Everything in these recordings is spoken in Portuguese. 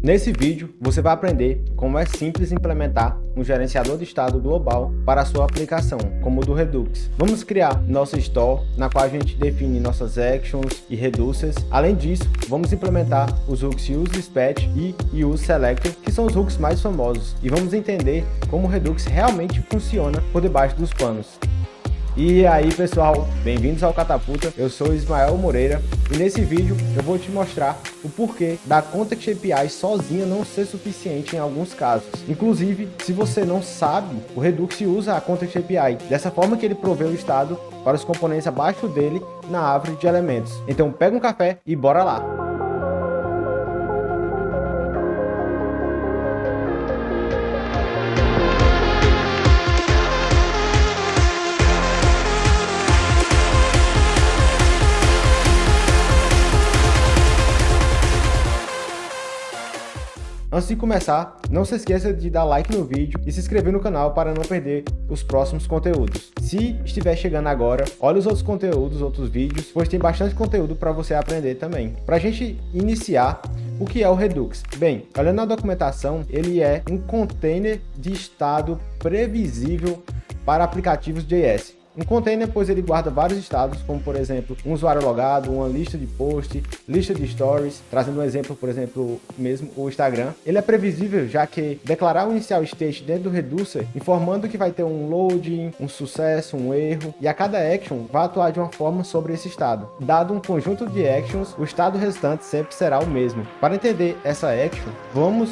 Nesse vídeo, você vai aprender como é simples implementar um gerenciador de estado global para a sua aplicação, como o do Redux. Vamos criar nossa store, na qual a gente define nossas actions e reducers. Além disso, vamos implementar os hooks UseDispatch e UseSelector, que são os hooks mais famosos, e vamos entender como o Redux realmente funciona por debaixo dos panos. E aí pessoal, bem-vindos ao Catapulta, eu sou Ismael Moreira e nesse vídeo eu vou te mostrar o porquê da Context API sozinha não ser suficiente em alguns casos. Inclusive, se você não sabe, o Redux usa a Context API dessa forma que ele provê o estado para os componentes abaixo dele na árvore de elementos. Então pega um café e bora lá! Antes de começar, não se esqueça de dar like no vídeo e se inscrever no canal para não perder os próximos conteúdos. Se estiver chegando agora, olhe os outros conteúdos, outros vídeos, pois tem bastante conteúdo para você aprender também. Para a gente iniciar, o que é o Redux? Bem, olhando na documentação, ele é um container de estado previsível para aplicativos JS. Um container, pois ele guarda vários estados, como por exemplo, um usuário logado, uma lista de post, lista de stories, trazendo um exemplo, por exemplo, mesmo o Instagram. Ele é previsível, já que declarar o inicial state dentro do Reducer, informando que vai ter um loading, um sucesso, um erro, e a cada action vai atuar de uma forma sobre esse estado. Dado um conjunto de actions, o estado restante sempre será o mesmo. Para entender essa action, vamos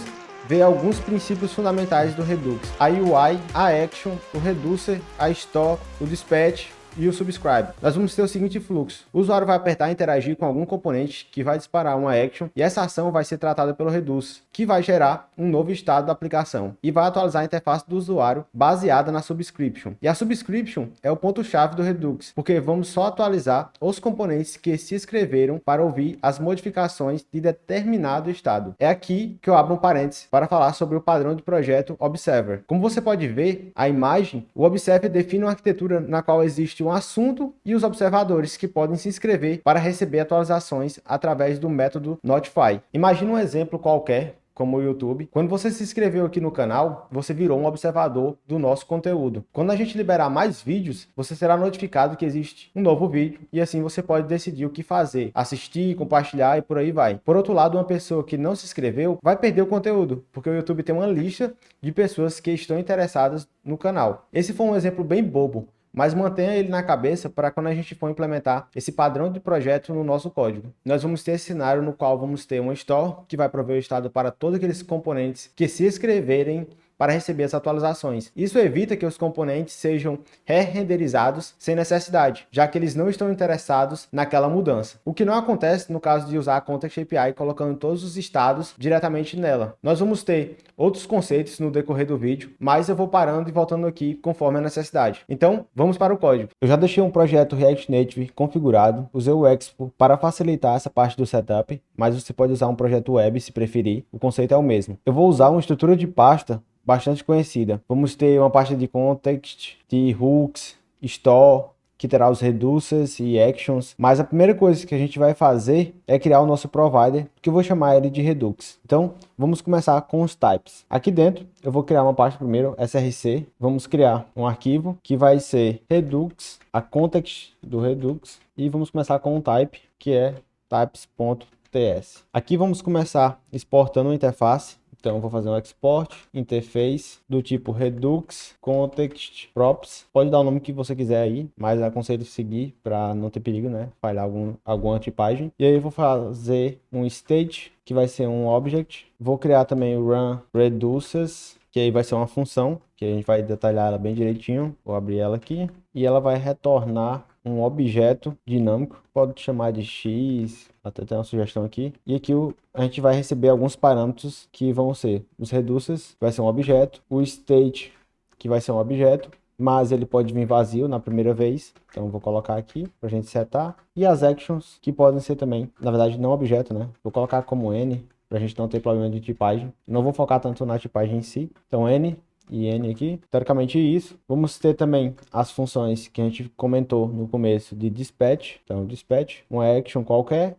ver alguns princípios fundamentais do Redux: a UI, a Action, o Reducer, a Store, o Dispatch e o Subscribe. Nós vamos ter o seguinte fluxo: o usuário vai apertar e interagir com algum componente que vai disparar uma action, e essa ação vai ser tratada pelo Reducer, que vai gerar um novo estado da aplicação e vai atualizar a interface do usuário baseada na subscription. E a subscription é o ponto-chave do Redux, porque vamos só atualizar os componentes que se escreveram para ouvir as modificações de determinado estado. É aqui que eu abro um parênteses para falar sobre o padrão de projeto Observer. Como você pode ver, a imagem, o Observer define uma arquitetura na qual existe um assunto e os observadores que podem se inscrever para receber atualizações através do método Notify. Imagina um exemplo qualquer, como o YouTube. Quando você se inscreveu aqui no canal, você virou um observador do nosso conteúdo. Quando a gente liberar mais vídeos, você será notificado que existe um novo vídeo e assim você pode decidir o que fazer, assistir, compartilhar e por aí vai. Por outro lado, uma pessoa que não se inscreveu vai perder o conteúdo, porque o YouTube tem uma lista de pessoas que estão interessadas no canal. Esse foi um exemplo bem bobo, mas mantenha ele na cabeça para quando a gente for implementar esse padrão de projeto no nosso código. Nós vamos ter esse cenário no qual vamos ter uma store que vai prover o estado para todos aqueles componentes que se inscreverem para receber as atualizações. Isso evita que os componentes sejam re-renderizados sem necessidade, já que eles não estão interessados naquela mudança. O que não acontece no caso de usar a Context API colocando todos os estados diretamente nela. Nós vamos ter outros conceitos no decorrer do vídeo, mas eu vou parando e voltando aqui conforme a necessidade. Então, vamos para o código. Eu já deixei um projeto React Native configurado, usei o Expo para facilitar essa parte do setup, mas você pode usar um projeto web se preferir, o conceito é o mesmo. Eu vou usar uma estrutura de pasta bastante conhecida. Vamos ter uma pasta de context, de hooks, store, que terá os reducers e actions, mas a primeira coisa que a gente vai fazer é criar o nosso provider, que eu vou chamar ele de Redux. Então, vamos começar com os types. Aqui dentro, eu vou criar uma pasta primeiro, src, vamos criar um arquivo que vai ser Redux, a context do Redux, e vamos começar com um type, que é types.ts. Aqui vamos começar exportando uma interface. Então, eu vou fazer um export, interface, do tipo Redux, context, props. Pode dar o nome que você quiser aí, mas aconselho seguir para não ter perigo, né? Falhar alguma tipagem. E aí eu vou fazer um state, que vai ser um object. Vou criar também o run reduces, que aí vai ser uma função, que a gente vai detalhar ela bem direitinho. Vou abrir ela aqui. E ela vai retornar um objeto dinâmico, pode chamar de X, até tem uma sugestão aqui. E aqui a gente vai receber alguns parâmetros que vão ser os reducers, que vai ser um objeto, o state, que vai ser um objeto, mas ele pode vir vazio na primeira vez. Então vou colocar aqui pra gente setar. E as actions, que podem ser também, na verdade não objeto, né? Vou colocar como N, pra gente não ter problema de tipagem. Não vou focar tanto na tipagem em si. Então N e N aqui, teoricamente isso. Vamos ter também as funções que a gente comentou no começo de dispatch. Então dispatch, uma action qualquer,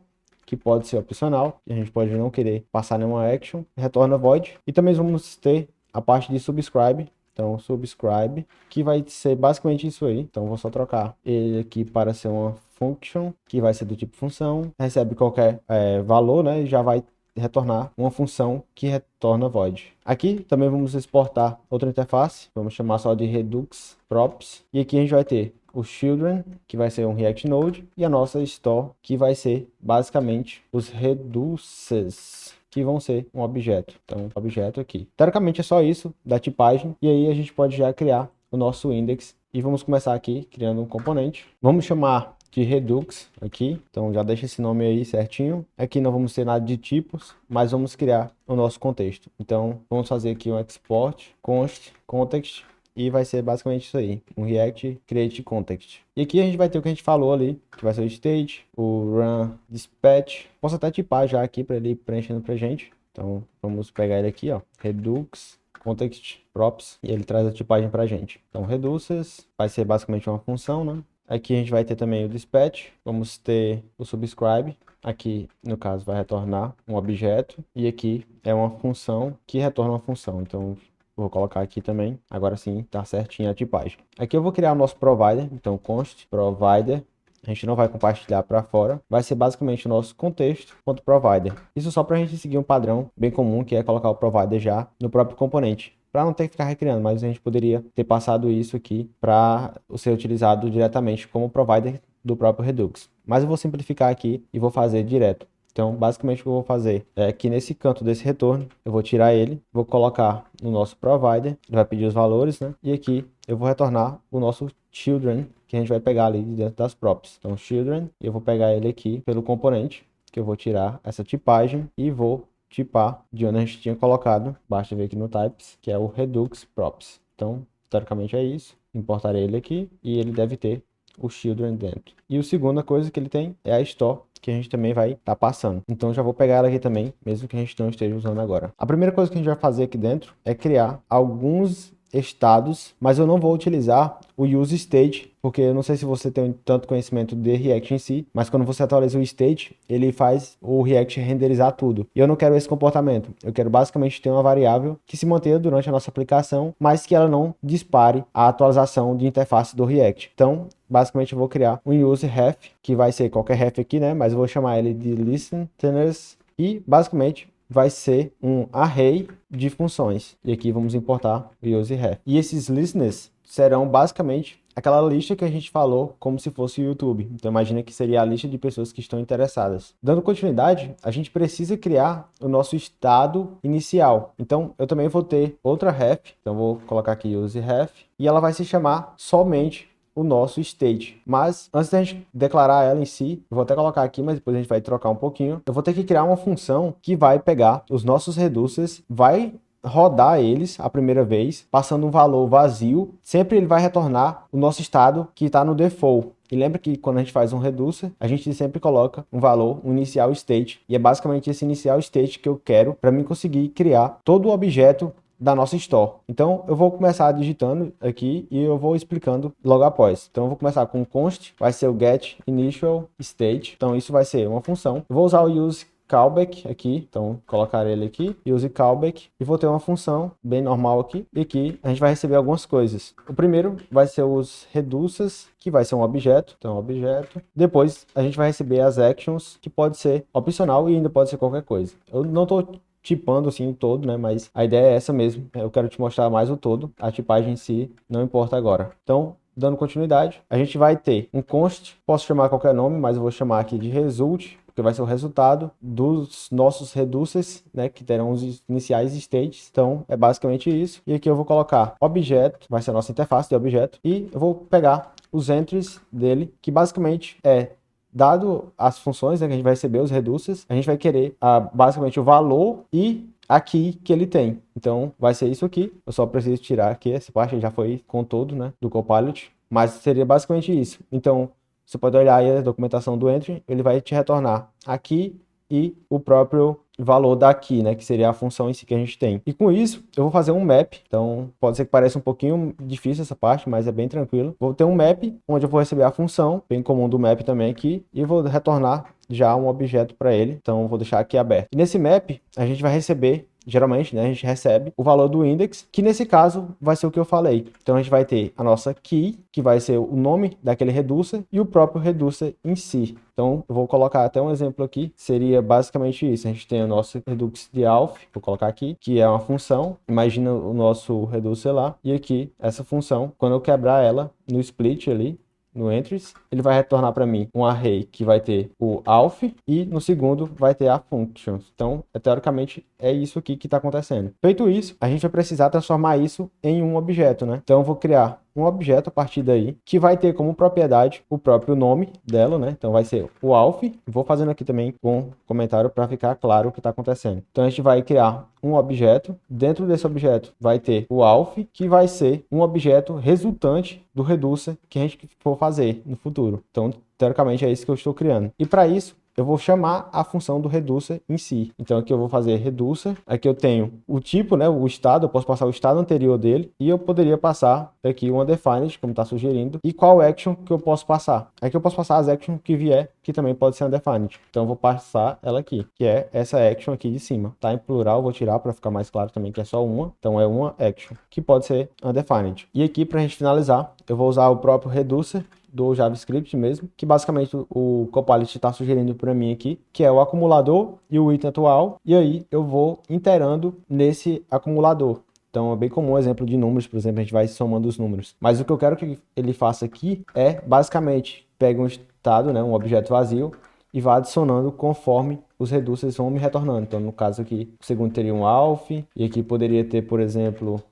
que pode ser opcional, a gente pode não querer passar nenhuma action, retorna void. E também vamos ter a parte de subscribe, então subscribe, que vai ser basicamente isso aí. Então vou só trocar ele aqui para ser uma function, que vai ser do tipo função, recebe qualquer valor, né, e já vai retornar uma função que retorna void. Aqui também vamos exportar outra interface, vamos chamar só de Redux Props, e aqui a gente vai ter o children, que vai ser um React Node, e a nossa store, que vai ser basicamente os reduces, que vão ser um objeto. Então, objeto aqui. Teoricamente é só isso da tipagem, e aí a gente pode já criar o nosso index, e vamos começar aqui criando um componente. Vamos chamar de Redux aqui, então já deixa esse nome aí certinho. Aqui não vamos ter nada de tipos, mas vamos criar o nosso contexto. Então, vamos fazer aqui um export const context, e vai ser basicamente isso aí, um React Create Context. E aqui a gente vai ter o que a gente falou ali, que vai ser o state, o run dispatch. Posso até tipar já aqui para ele ir preenchendo pra gente. Então, vamos pegar ele aqui, ó, Redux Context Props, e ele traz a tipagem pra gente. Então, reduces vai ser basicamente uma função, né? Aqui a gente vai ter também o dispatch, vamos ter o subscribe, aqui no caso vai retornar um objeto, e aqui é uma função que retorna uma função. Então, vou colocar aqui também, agora sim tá certinho a tipagem. Aqui eu vou criar o nosso provider, então const provider, a gente não vai compartilhar para fora, vai ser basicamente o nosso contexto.provider. Isso só para a gente seguir um padrão bem comum, que é colocar o provider já no próprio componente, para não ter que ficar recriando, mas a gente poderia ter passado isso aqui para ser utilizado diretamente como provider do próprio Redux. Mas eu vou simplificar aqui e vou fazer direto. Então, basicamente, o que eu vou fazer é que nesse canto desse retorno, eu vou tirar ele, vou colocar no nosso provider, ele vai pedir os valores, né? E aqui eu vou retornar o nosso children, que a gente vai pegar ali dentro das props. Então, children, eu vou pegar ele aqui pelo componente, que eu vou tirar essa tipagem e vou tipar de onde a gente tinha colocado, basta ver aqui no types, que é o Redux Props. Então, teoricamente é isso, importarei ele aqui e ele deve ter o children dentro. E a segunda coisa que ele tem é a store, que a gente também vai estar passando. Então já vou pegar ela aqui também, mesmo que a gente não esteja usando agora. A primeira coisa que a gente vai fazer aqui dentro é criar alguns estados, mas eu não vou utilizar o use state, porque eu não sei se você tem tanto conhecimento de React em si, mas quando você atualiza o state, ele faz o React renderizar tudo. E eu não quero esse comportamento. Eu quero basicamente ter uma variável que se mantenha durante a nossa aplicação, mas que ela não dispare a atualização de interface do React. Então, basicamente eu vou criar um use ref, que vai ser qualquer ref aqui, né? Mas eu vou chamar ele de listeners e basicamente vai ser um array de funções. E aqui vamos importar o useRef. E esses listeners serão basicamente aquela lista que a gente falou como se fosse o YouTube. Então imagina que seria a lista de pessoas que estão interessadas. Dando continuidade, a gente precisa criar o nosso estado inicial. Então eu também vou ter outra ref. Então vou colocar aqui useRef e ela vai se chamar somente o nosso state. Mas antes da gente declarar ela em si, eu vou até colocar aqui, mas depois a gente vai trocar um pouquinho. Eu vou ter que criar uma função que vai pegar os nossos reducers, vai rodar eles a primeira vez, passando um valor vazio. Sempre ele vai retornar o nosso estado que está no default. E lembra que quando a gente faz um reducer, a gente sempre coloca um valor, um inicial state. E é basicamente esse inicial state que eu quero para mim conseguir criar todo o objeto da nossa store. Então eu vou começar digitando aqui e eu vou explicando logo após. Então eu vou começar com const, vai ser o get initial state. Então isso vai ser uma função. Eu vou usar o use callback aqui, então colocar ele aqui, use callback, e vou ter uma função bem normal aqui, e aqui a gente vai receber algumas coisas. O primeiro vai ser os reduces, que vai ser um objeto, então objeto. Depois a gente vai receber as actions, que pode ser opcional e ainda pode ser qualquer coisa. Eu não estou tipando assim todo, né? Mas a ideia é essa mesmo. Eu quero te mostrar mais o todo. A tipagem em si não importa agora. Então, dando continuidade, a gente vai ter um const. Posso chamar qualquer nome, mas eu vou chamar aqui de result, porque vai ser o resultado dos nossos reducers, né? Que terão os iniciais states. Então, é basicamente isso. E aqui eu vou colocar objeto, vai ser a nossa interface de objeto. E eu vou pegar os entries dele, que basicamente é dado as funções, né, que a gente vai receber, os reducers, a gente vai querer basicamente o valor e aqui que ele tem. Então, vai ser isso aqui. Eu só preciso tirar aqui, essa parte já foi com todo, né, do Copilot. Mas seria basicamente isso. Então, você pode olhar aí a documentação do entry, ele vai te retornar aqui e o próprio valor daqui, né, que seria a função em si que a gente tem. E com isso, eu vou fazer um map. Então, pode ser que pareça um pouquinho difícil essa parte, mas é bem tranquilo. Vou ter um map, onde eu vou receber a função, bem comum do map também aqui, e vou retornar já um objeto para ele. Então, eu vou deixar aqui aberto. E nesse map, a gente vai receber, geralmente, né, a gente recebe o valor do index, que nesse caso vai ser o que eu falei. Então, a gente vai ter a nossa key, que vai ser o nome daquele reducer, e o próprio reducer em si. Então, eu vou colocar até um exemplo aqui, seria basicamente isso. A gente tem o nosso redux de alf, vou colocar aqui, que é uma função. Imagina o nosso reducer lá, e aqui, essa função, quando eu quebrar ela no split ali, no entries, ele vai retornar para mim um array que vai ter o alf e no segundo vai ter a functions. Então, teoricamente, é isso aqui que está acontecendo. Feito isso, a gente vai precisar transformar isso em um objeto, né? Então, eu vou criar um objeto a partir daí, que vai ter como propriedade o próprio nome dela, né? Então vai ser o alf. Vou fazendo aqui também com comentário para ficar claro o que está acontecendo. Então a gente vai criar um objeto. Dentro desse objeto vai ter o alf, que vai ser um objeto resultante do reducer que a gente for fazer no futuro. Então, teoricamente, é isso que eu estou criando. E para isso, eu vou chamar a função do reducer em si. Então aqui eu vou fazer reducer, aqui eu tenho o tipo, né, o estado, eu posso passar o estado anterior dele, e eu poderia passar aqui uma undefined, como está sugerindo, e qual action que eu posso passar. Aqui eu posso passar as actions que vier, que também pode ser undefined. Então eu vou passar ela aqui, que é essa action aqui de cima. Tá em plural, vou tirar para ficar mais claro também que é só uma. Então é uma action, que pode ser undefined. E aqui, para a gente finalizar, eu vou usar o próprio reducer do JavaScript mesmo, que basicamente o Copilot está sugerindo para mim aqui, que é o acumulador e o item atual, e aí eu vou iterando nesse acumulador. Então é bem comum o exemplo de números, por exemplo, a gente vai somando os números. Mas o que eu quero que ele faça aqui é, basicamente, pega um estado, né, um objeto vazio, e vai adicionando conforme os reducers vão me retornando. Então, no caso aqui, o segundo teria um alf, e aqui poderia ter, por exemplo,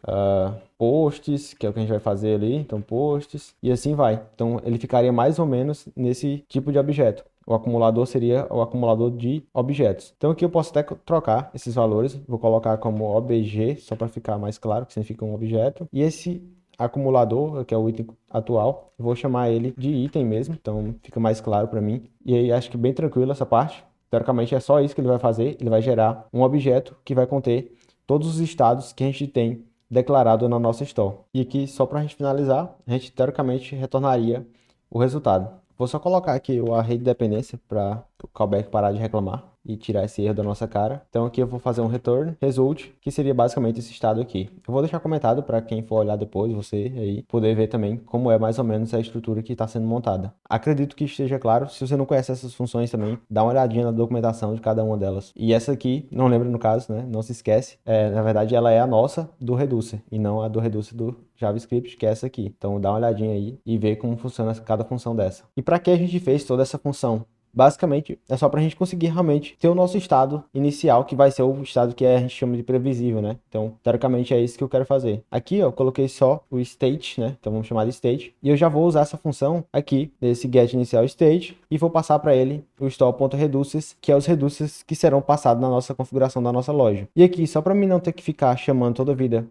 posts, que é o que a gente vai fazer ali, então posts, e assim vai. Então, ele ficaria mais ou menos nesse tipo de objeto. O acumulador seria o acumulador de objetos. Então, aqui eu posso até trocar esses valores, vou colocar como obj, só para ficar mais claro, que significa um objeto, e esse acumulador, que é o item atual, vou chamar ele de item mesmo, então fica mais claro para mim. E aí acho que bem tranquilo essa parte. Teoricamente é só isso que ele vai fazer, ele vai gerar um objeto que vai conter todos os estados que a gente tem declarado na nossa store. E aqui, só para a gente finalizar, a gente teoricamente retornaria o resultado. Vou só colocar aqui o array de dependência para o callback parar de reclamar e tirar esse erro da nossa cara. Então aqui eu vou fazer um return result, que seria basicamente esse estado aqui. Eu vou deixar comentado para quem for olhar depois, você aí poder ver também como é mais ou menos a estrutura que está sendo montada. Acredito que esteja claro. Se você não conhece essas funções também, dá uma olhadinha na documentação de cada uma delas. E essa aqui, não lembro no caso, né? Não se esquece. Na verdade, ela é a nossa do reducer e não a do reducer do JavaScript, que é essa aqui. Então dá uma olhadinha aí e vê como funciona cada função dessa. E para que a gente fez toda essa função? Basicamente, é só para a gente conseguir realmente ter o nosso estado inicial, que vai ser o estado que a gente chama de previsível, né? Então, teoricamente, é isso que eu quero fazer. Aqui, ó, eu coloquei só o state, né? Então, vamos chamar de state. E eu já vou usar essa função aqui, desse get inicial state, e vou passar para ele o store.reduces, que é os reduces que serão passados na nossa configuração da nossa loja. E aqui, só para mim não ter que ficar chamando toda a vida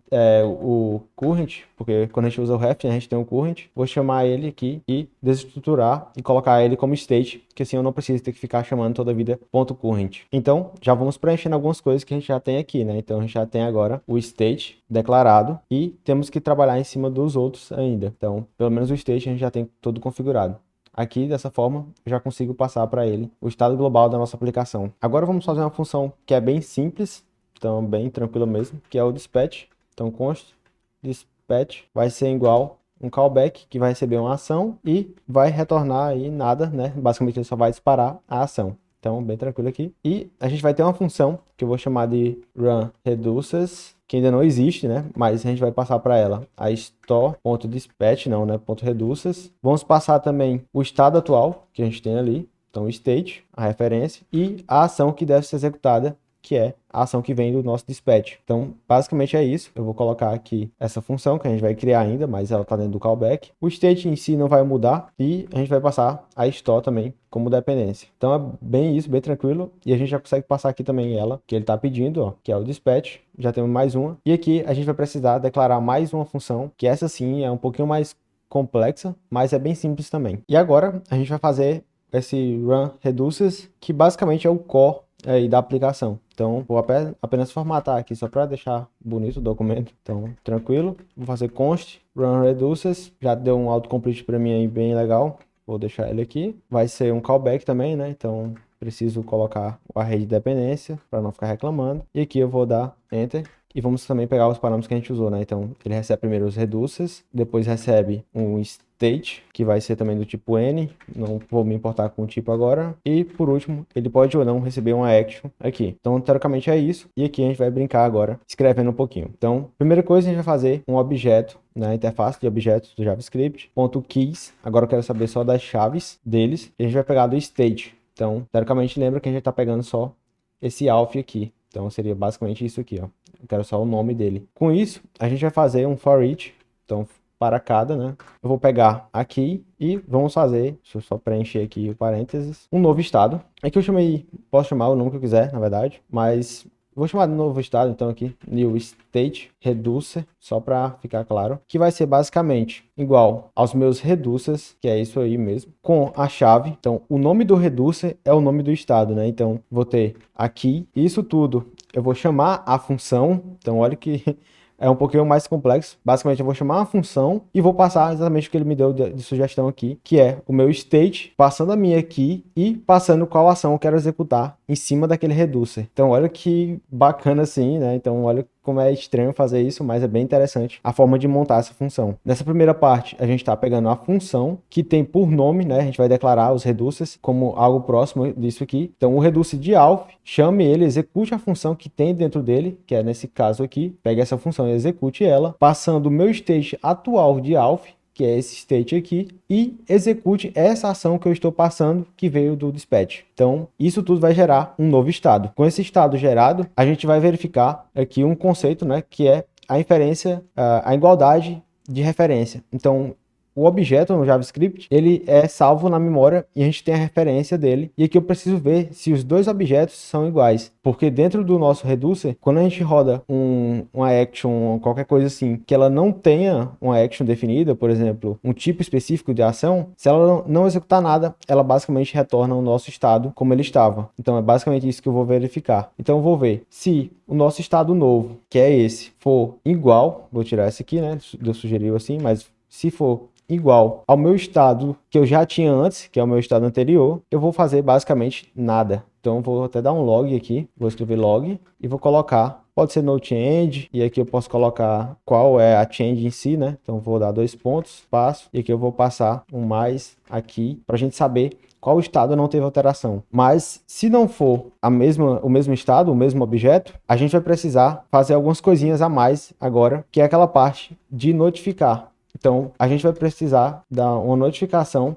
o current, porque quando a gente usa o ref, a gente tem o current, vou chamar ele aqui e desestruturar e colocar ele como state, que assim eu não preciso ter que ficar chamando toda a vida .current. Então, já vamos preenchendo algumas coisas que a gente já tem aqui, né? Então, a gente já tem agora o state declarado e temos que trabalhar em cima dos outros ainda. Então, pelo menos o state a gente já tem tudo configurado. Aqui, dessa forma, eu já consigo passar para ele o estado global da nossa aplicação. Agora, vamos fazer uma função que é bem simples, então bem tranquila mesmo, que é o dispatch. Então, const dispatch vai ser igual um callback que vai receber uma ação e vai retornar aí nada, né? Basicamente ele só vai disparar a ação. Então, bem tranquilo aqui. E a gente vai ter uma função que eu vou chamar de run reduces, que ainda não existe, né? Mas a gente vai passar para ela a store.dispatch, não, né? .reduces. Vamos passar também o estado atual que a gente tem ali. Então, state, a referência, e a ação que deve ser executada, que é a ação que vem do nosso dispatch. Então, basicamente é isso. Eu vou colocar aqui essa função que a gente vai criar ainda, mas ela está dentro do callback. O state em si não vai mudar e a gente vai passar a store também como dependência. Então, é bem isso, bem tranquilo. E a gente já consegue passar aqui também ela, que ele está pedindo, ó, que é o dispatch. Já temos mais uma. E aqui a gente vai precisar declarar mais uma função, que essa sim é um pouquinho mais complexa, mas é bem simples também. E agora a gente vai fazer esse run reduces, que basicamente é o core aí da aplicação. Então, vou apenas formatar aqui só para deixar bonito o documento. Então, tranquilo. Vou fazer const run reduces. Já deu um autocomplete para mim aí bem legal. Vou deixar ele aqui. Vai ser um callback também, né? Então, preciso colocar o array de dependência para não ficar reclamando. E aqui eu vou dar enter. E vamos também pegar os parâmetros que a gente usou, né? Então, ele recebe primeiro os reduces, depois recebe um state, que vai ser também do tipo N, não vou me importar com o tipo agora. E, por último, ele pode ou não receber uma action aqui. Então, teoricamente é isso. E aqui a gente vai brincar agora, escrevendo um pouquinho. Então, primeira coisa, a gente vai fazer um objeto na interface de objetos do JavaScript, .keys. Agora eu quero saber só das chaves deles. E a gente vai pegar do state. Então, teoricamente, lembra que a gente está pegando só esse alf aqui. Então, seria basicamente isso aqui, ó. Eu quero só o nome dele. Com isso, a gente vai fazer um for each. Então, para cada, né? Eu vou pegar aqui e vamos fazer, deixa eu só preencher aqui o parênteses, um novo estado. Aqui eu chamei, posso chamar o nome que eu quiser, na verdade, mas vou chamar de novo estado, então aqui, new state reducer, só para ficar claro, que vai ser basicamente igual aos meus reducers, que é isso aí mesmo, com a chave. Então, o nome do reducer é o nome do estado, né? Então, vou ter aqui, isso tudo, eu vou chamar a função, então olha que é um pouquinho mais complexo. Basicamente, eu vou chamar uma função e vou passar exatamente o que ele me deu de sugestão aqui, que é o meu state, passando a minha aqui e passando qual ação eu quero executar em cima daquele reducer. Então, olha que bacana assim, né? Então, olha como é estranho fazer isso, mas é bem interessante a forma de montar essa função. Nessa primeira parte, a gente está pegando a função que tem por nome, né? A gente vai declarar os reducers como algo próximo disso aqui. Então, o reducer de alf, chame ele, execute a função que tem dentro dele, que é nesse caso aqui, pega essa função e execute ela, passando o meu state atual de alf, que é esse state aqui, e execute essa ação que eu estou passando, que veio do dispatch. Então, isso tudo vai gerar um novo estado. Com esse estado gerado, a gente vai verificar aqui um conceito, né, que é a inferência, a igualdade de referência. Então, o objeto no JavaScript, ele é salvo na memória e a gente tem a referência dele. E aqui eu preciso ver se os dois objetos são iguais. Porque dentro do nosso reducer, quando a gente roda uma action, qualquer coisa assim, que ela não tenha uma action definida, por exemplo, um tipo específico de ação, se ela não executar nada, ela basicamente retorna o nosso estado como ele estava. Então é basicamente isso que eu vou verificar. Então eu vou ver se o nosso estado novo, que é esse, for igual, vou tirar esse aqui, né? Eu sugeri assim, mas se for igual ao meu estado que eu já tinha antes, que é o meu estado anterior, eu vou fazer basicamente nada. Então, vou até dar um log aqui, vou escrever log e vou colocar, pode ser no change, e aqui eu posso colocar qual é a change em si, né? Então, vou dar 2 pontos, espaço, e aqui eu vou passar um mais aqui, para a gente saber qual estado não teve alteração. Mas, se não for o mesmo estado, o mesmo objeto, a gente vai precisar fazer algumas coisinhas a mais agora, que é aquela parte de notificar. Então, a gente vai precisar dar uma notificação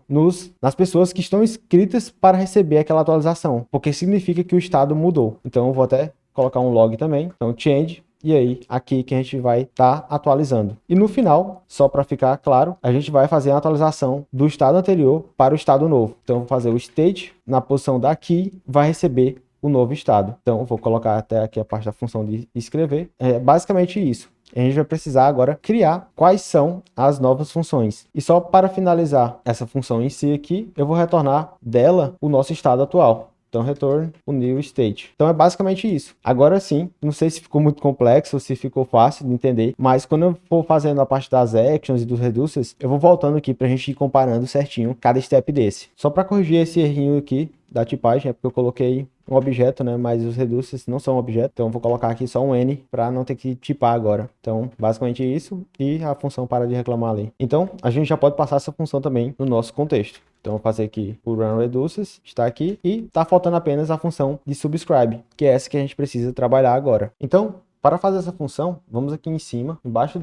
nas pessoas que estão inscritas para receber aquela atualização, porque significa que o estado mudou. Então, eu vou até colocar um log também. Então, change. E aí, aqui que a gente vai estar atualizando. E no final, só para ficar claro, a gente vai fazer a atualização do estado anterior para o estado novo. Então, eu vou fazer o state na posição daqui, vai receber o novo estado. Então, eu vou colocar até aqui a parte da função de escrever. É basicamente isso. A gente vai precisar agora criar quais são as novas funções. E só para finalizar essa função em si aqui, eu vou retornar dela o nosso estado atual. Então, return o new state. Então, é basicamente isso. Agora sim, não sei se ficou muito complexo ou se ficou fácil de entender, mas quando eu for fazendo a parte das actions e dos reducers, eu vou voltando aqui para a gente ir comparando certinho cada step desse. Só para corrigir esse errinho aqui da tipagem, é porque eu coloquei um objeto, né? Mas os reducers não são objeto, então eu vou colocar aqui só um N para não ter que tipar agora. Então, basicamente isso, e a função para de reclamar ali. Então, a gente já pode passar essa função também no nosso contexto. Então, eu vou fazer aqui o run reduces, está aqui, e está faltando apenas a função de subscribe, que é essa que a gente precisa trabalhar agora. Então, para fazer essa função, vamos aqui em cima, embaixo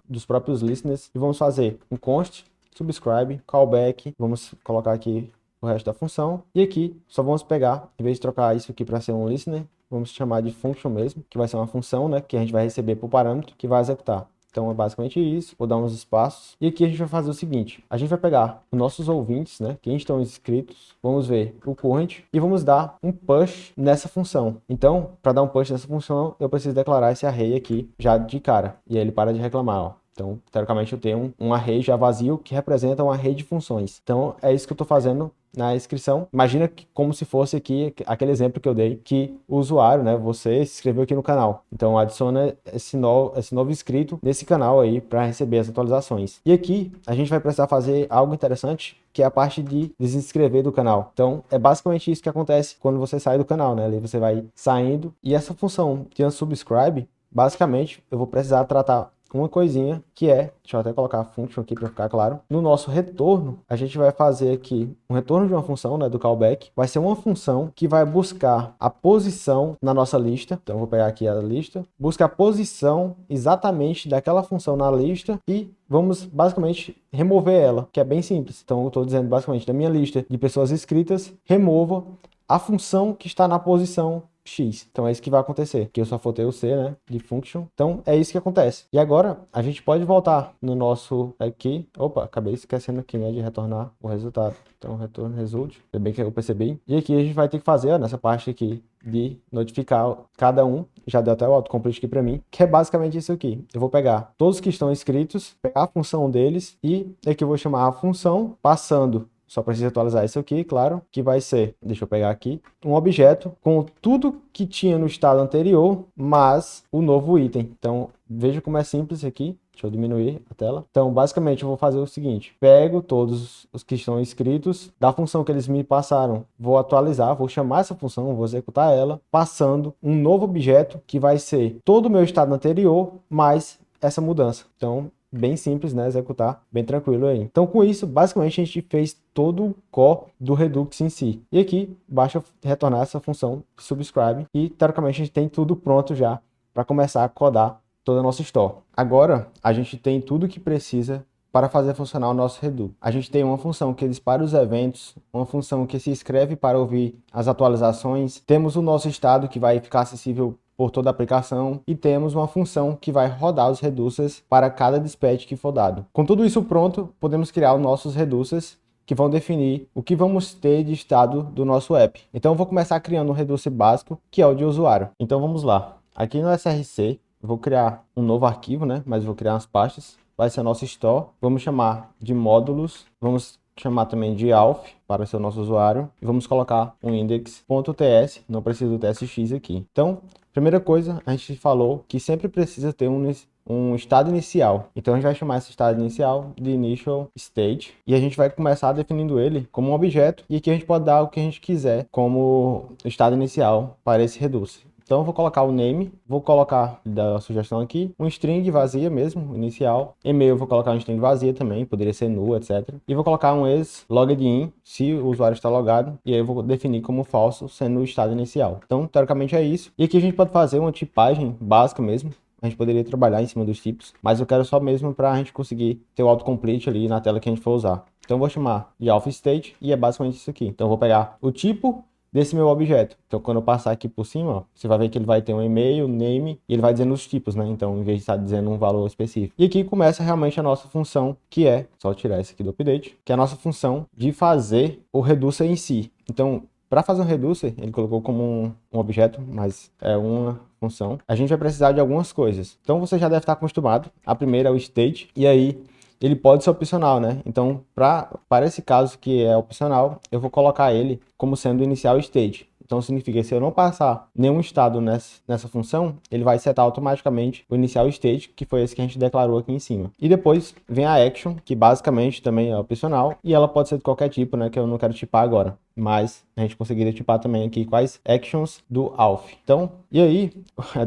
dos próprios listeners, e vamos fazer um const subscribe, callback, vamos colocar aqui o resto da função, e aqui só vamos pegar, em vez de trocar isso aqui para ser um listener, vamos chamar de function mesmo, que vai ser uma função, né, que a gente vai receber por parâmetro, que vai executar. Então é basicamente isso, vou dar uns espaços, e aqui a gente vai fazer o seguinte, a gente vai pegar os nossos ouvintes, né, quem estão inscritos, vamos ver o current, e vamos dar um push nessa função. Então, para dar um push nessa função, eu preciso declarar esse array aqui já de cara, e aí ele para de reclamar, ó. Então, teoricamente, eu tenho um array já vazio que representa um array de funções. Então, é isso que eu estou fazendo na descrição. Imagina que, como se fosse aqui aquele exemplo que eu dei, que o usuário, né, você se inscreveu aqui no canal. Então adiciona esse novo inscrito nesse canal aí para receber as atualizações. E aqui a gente vai precisar fazer algo interessante, que é a parte de desinscrever do canal. Então, é basicamente isso que acontece quando você sai do canal, né? Ali você vai saindo e essa função de unsubscribe, basicamente, eu vou precisar tratar uma coisinha que é, deixa eu até colocar a function aqui para ficar claro. No nosso retorno, a gente vai fazer aqui um retorno de uma função, né, do callback. Vai ser uma função que vai buscar a posição na nossa lista. Então, eu vou pegar aqui a lista, busca a posição exatamente daquela função na lista e vamos basicamente remover ela, que é bem simples. Então, eu estou dizendo basicamente da minha lista de pessoas inscritas, remova a função que está na posição X. Então é isso que vai acontecer. Aqui eu só faltei o C, né, de function. Então é isso que acontece. E agora a gente pode voltar no nosso aqui. Opa, acabei esquecendo aqui, né, de retornar o resultado. Então retorno result. Ainda bem que eu percebi. E aqui a gente vai ter que fazer, ó, nessa parte aqui de notificar cada um. Já deu até o autocomplete aqui para mim, que é basicamente isso aqui. Eu vou pegar todos que estão inscritos, pegar a função deles e aqui eu vou chamar a função passando. Só precisa atualizar isso aqui, claro, que vai ser, deixa eu pegar aqui, um objeto com tudo que tinha no estado anterior, mas o novo item. Então, veja como é simples aqui. Deixa eu diminuir a tela. Então, basicamente, eu vou fazer o seguinte. Pego todos os que estão inscritos, da função que eles me passaram, vou atualizar, vou chamar essa função, vou executar ela, passando um novo objeto, que vai ser todo o meu estado anterior, mais essa mudança. Então, bem simples, né? Executar, bem tranquilo aí. Então, com isso, basicamente, a gente fez todo o core do Redux em si. E aqui, basta retornar essa função subscribe e, teoricamente, a gente tem tudo pronto já para começar a codar toda a nossa store. Agora, a gente tem tudo que precisa para fazer funcionar o nosso Redux. A gente tem uma função que dispara os eventos, uma função que se inscreve para ouvir as atualizações, temos o nosso estado que vai ficar acessível por toda a aplicação e temos uma função que vai rodar os reducers para cada dispatch que for dado. Com tudo isso pronto, podemos criar os nossos reducers que vão definir o que vamos ter de estado do nosso app. Então eu vou começar criando um reducer básico, que é o de usuário. Então vamos lá. Aqui no src, eu vou criar um novo arquivo, né? Mas vou criar umas pastas. Vai ser a nossa store. Vamos chamar de módulos. Vamos chamar também de auth para ser o nosso usuário. E vamos colocar um index.ts. Não precisa do tsx aqui. Então, primeira coisa, a gente falou que sempre precisa ter um estado inicial. Então a gente vai chamar esse estado inicial de initial state e a gente vai começar definindo ele como um objeto e aqui a gente pode dar o que a gente quiser como estado inicial para esse reducer. Então eu vou colocar o name, vou colocar da sugestão aqui, um string vazia mesmo, inicial. E-mail eu vou colocar um string vazia também, poderia ser null, etc. E vou colocar um ex logged in, se o usuário está logado, e aí eu vou definir como falso, sendo o estado inicial. Então, teoricamente é isso. E aqui a gente pode fazer uma tipagem básica mesmo. A gente poderia trabalhar em cima dos tipos, mas eu quero só mesmo para a gente conseguir ter o autocomplete ali na tela que a gente for usar. Então eu vou chamar de auth state e é basicamente isso aqui. Então eu vou pegar o tipo desse meu objeto. Então, quando eu passar aqui por cima, ó, você vai ver que ele vai ter um e-mail, name, e ele vai dizendo os tipos, né? Então, em vez de estar dizendo um valor específico. E aqui começa realmente a nossa função, que é, só tirar esse aqui do update, que é a nossa função de fazer o reducer em si. Então, para fazer um reducer, ele colocou como um objeto, mas é uma função. A gente vai precisar de algumas coisas. Então, você já deve estar acostumado. A primeira é o state, e aí ele pode ser opcional, né? Então, para esse caso que é opcional, eu vou colocar ele como sendo o inicial state. Então, significa que se eu não passar nenhum estado nessa função, ele vai setar automaticamente o inicial state, que foi esse que a gente declarou aqui em cima. E depois vem a action, que basicamente também é opcional, e ela pode ser de qualquer tipo, né? Que eu não quero tipar agora. Mas a gente conseguiria tipar também aqui quais actions do auth. Então, e aí,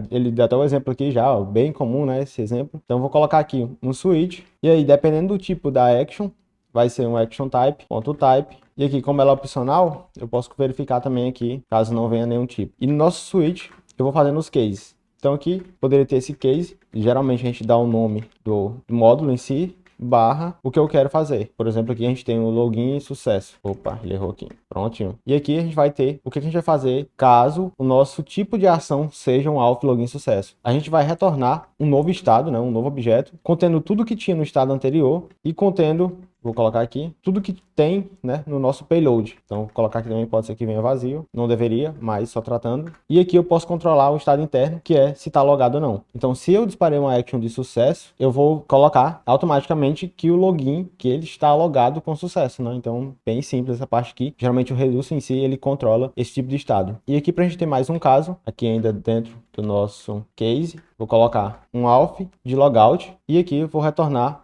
ele deu até um exemplo aqui já, ó, bem comum, né? Esse exemplo. Então, eu vou colocar aqui um switch, e aí, dependendo do tipo da action, vai ser um action type, ponto type. E aqui, como ela é opcional, eu posso verificar também aqui, caso não venha nenhum tipo. E no nosso switch, eu vou fazendo os cases. Então aqui, poderia ter esse case. Geralmente a gente dá o nome do módulo em si, barra o que eu quero fazer. Por exemplo, aqui a gente tem o login e sucesso. Opa, ele errou aqui. Prontinho. E aqui a gente vai ter o que a gente vai fazer caso o nosso tipo de ação seja um auth login sucesso. A gente vai retornar um novo estado, né, um novo objeto, contendo tudo que tinha no estado anterior e contendo vou colocar aqui tudo que tem, né, no nosso payload. Então, vou colocar aqui também, pode ser que venha vazio, não deveria, mas só tratando. E aqui eu posso controlar o estado interno, que é se está logado ou não. Então, se eu disparei uma action de sucesso, eu vou colocar automaticamente que o login, que ele está logado com sucesso, né? Então, bem simples essa parte aqui. Geralmente o Reduce em si, ele controla esse tipo de estado. E aqui, para a gente ter mais um caso, aqui ainda dentro do nosso case, vou colocar um auth de logout. E aqui eu vou retornar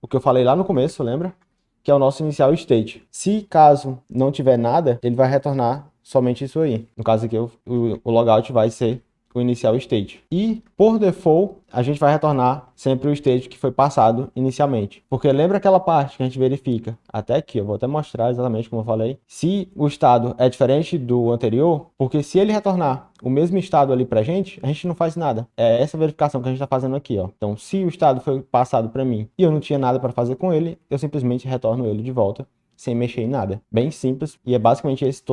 o que eu falei lá no começo, lembra? Que é o nosso inicial state. Se caso não tiver nada, ele vai retornar somente isso aí. No caso aqui, o logout vai ser o inicial state. E, por default, a gente vai retornar sempre o state que foi passado inicialmente. Porque lembra aquela parte que a gente verifica, até aqui, eu vou até mostrar exatamente como eu falei, se o estado é diferente do anterior, porque se ele retornar o mesmo estado ali pra gente não faz nada. É essa verificação que a gente está fazendo aqui, ó. Então, se o estado foi passado para mim e eu não tinha nada para fazer com ele, eu simplesmente retorno ele de volta sem mexer em nada. Bem simples, e é basicamente esse